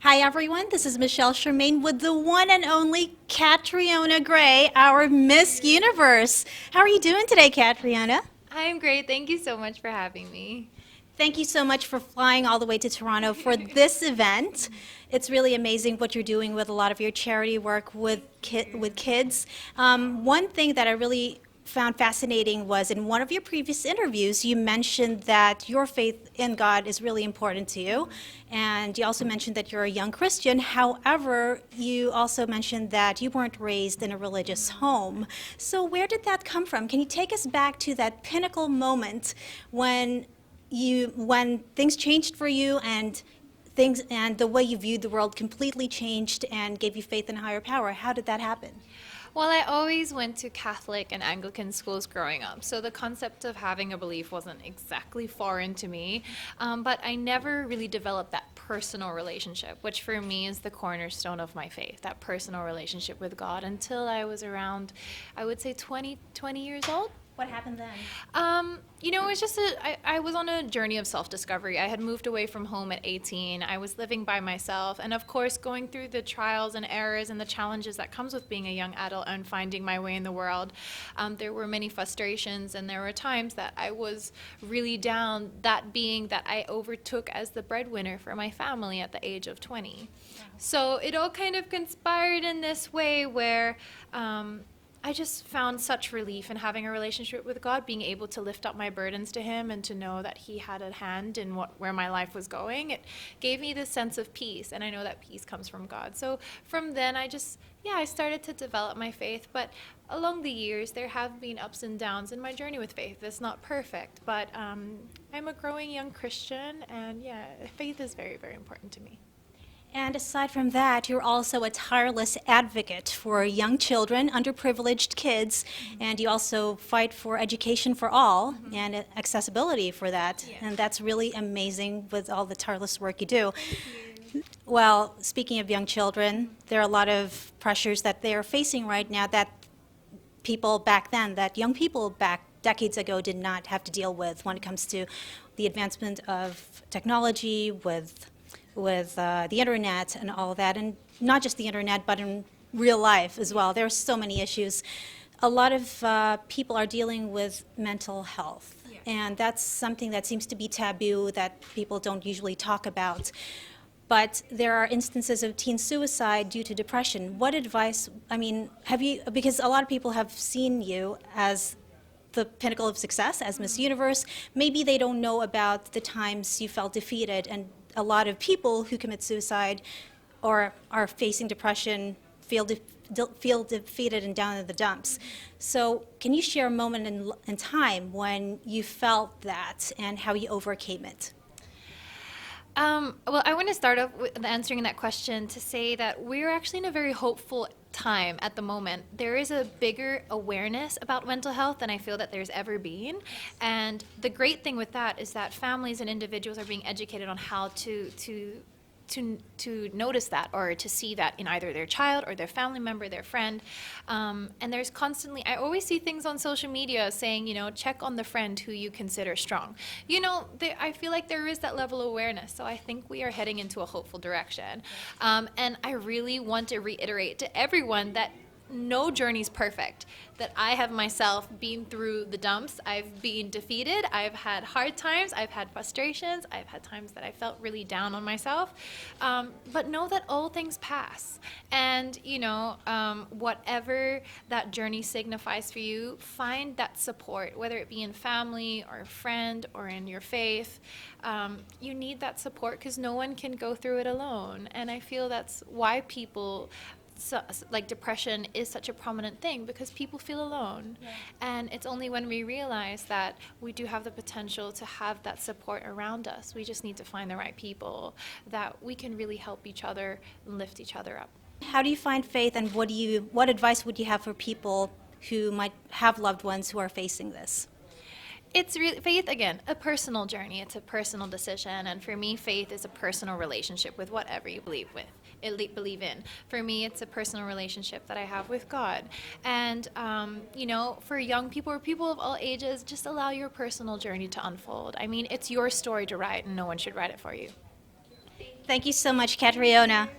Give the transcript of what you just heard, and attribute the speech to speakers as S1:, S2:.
S1: Hi everyone, this is Michelle Charmaine with the one and only Catriona Gray, our Miss Universe. How are you doing today, Catriona?
S2: I'm great. Thank you so much for having me.
S1: Thank you so much for flying all the way to Toronto for this event. It's really amazing what you're doing with a lot of your charity work with kids. One thing that I really found fascinating was in one of your previous interviews, you mentioned that your faith in God is really important to you. And you also mentioned that you're a young Christian. However, you also mentioned that you weren't raised in a religious home. So, where did that come from? Can you take us back to that pinnacle moment when when things changed for you and things and the way you viewed the world completely changed and gave you faith in a higher power? How did that happen?
S2: Well, I always went to Catholic and Anglican schools growing up, so the concept of having a belief wasn't exactly foreign to me, but I never really developed that personal relationship, which for me is the cornerstone of my faith, that personal relationship with God until I was around, I would say 20 years old.
S1: What happened then?
S2: It was just I was on a journey of self-discovery. I had moved away from home at 18. I was living by myself. And of course, going through the trials and errors and the challenges that comes with being a young adult and finding my way in the world, there were many frustrations and there were times that I was really down, that being that I overtook as the breadwinner for my family at the age of 20. So it all kind of conspired in this way where I just found such relief in having a relationship with God, being able to lift up my burdens to Him and to know that He had a hand in where my life was going. It gave me this sense of peace, and I know that peace comes from God. So from then, I started to develop my faith. But along the years, there have been ups and downs in my journey with faith. It's not perfect, but I'm a growing young Christian, and yeah, faith is very, very important to me.
S1: And aside from that, you're also a tireless advocate for young children, underprivileged kids, and you also fight for education for all and accessibility for that.
S2: Yeah.
S1: And that's really amazing with all the tireless work you do. Well, speaking of young children, there are a lot of pressures that they're facing right now that young people back decades ago did not have to deal with when it comes to the advancement of technology with the internet and all of that, and not just the internet, but in real life as well. There are so many issues. A lot of people are dealing with mental health, and that's something that seems to be taboo that people don't usually talk about. But there are instances of teen suicide due to depression. What advice, have you, because a lot of people have seen you as the pinnacle of success as Miss Universe, maybe they don't know about the times you felt defeated, and a lot of people who commit suicide or are facing depression feel defeated and down in the dumps. So can you share a moment in time when you felt that and how you overcame it?
S2: Well, I want to start off with answering that question to say that we're actually in a very hopeful time at the moment. There is a bigger awareness about mental health than I feel that there's ever been. And the great thing with that is that families and individuals are being educated on how to notice that or to see that in either their child or their family member, their friend. And there's constantly, I always see things on social media saying, check on the friend who you consider strong. I feel like there is that level of awareness. So I think we are heading into a hopeful direction. And I really want to reiterate to everyone that no journey's perfect, that I have myself been through the dumps. I've been defeated. I've had hard times. I've had frustrations. I've had times that I felt really down on myself. But know that all things pass. And, whatever that journey signifies for you, find that support, whether it be in family or a friend or in your faith. You need that support because no one can go through it alone. And I feel that's why like depression is such a prominent thing because people feel alone. Yeah. And it's only when we realize that we do have the potential to have that support around us. We just need to find the right people that we can really help each other and lift each other up.
S1: How do you find faith, and what advice would you have for people who might have loved ones who are facing this?
S2: It's really faith, again, a personal journey. It's a personal decision, and for me, faith is a personal relationship with whatever you believe in. For me, it's a personal relationship that I have with God. And for young people or people of all ages, just allow your personal journey to unfold. I mean, it's your story to write, and no one should write it for you.
S1: Thank you so much, Catriona.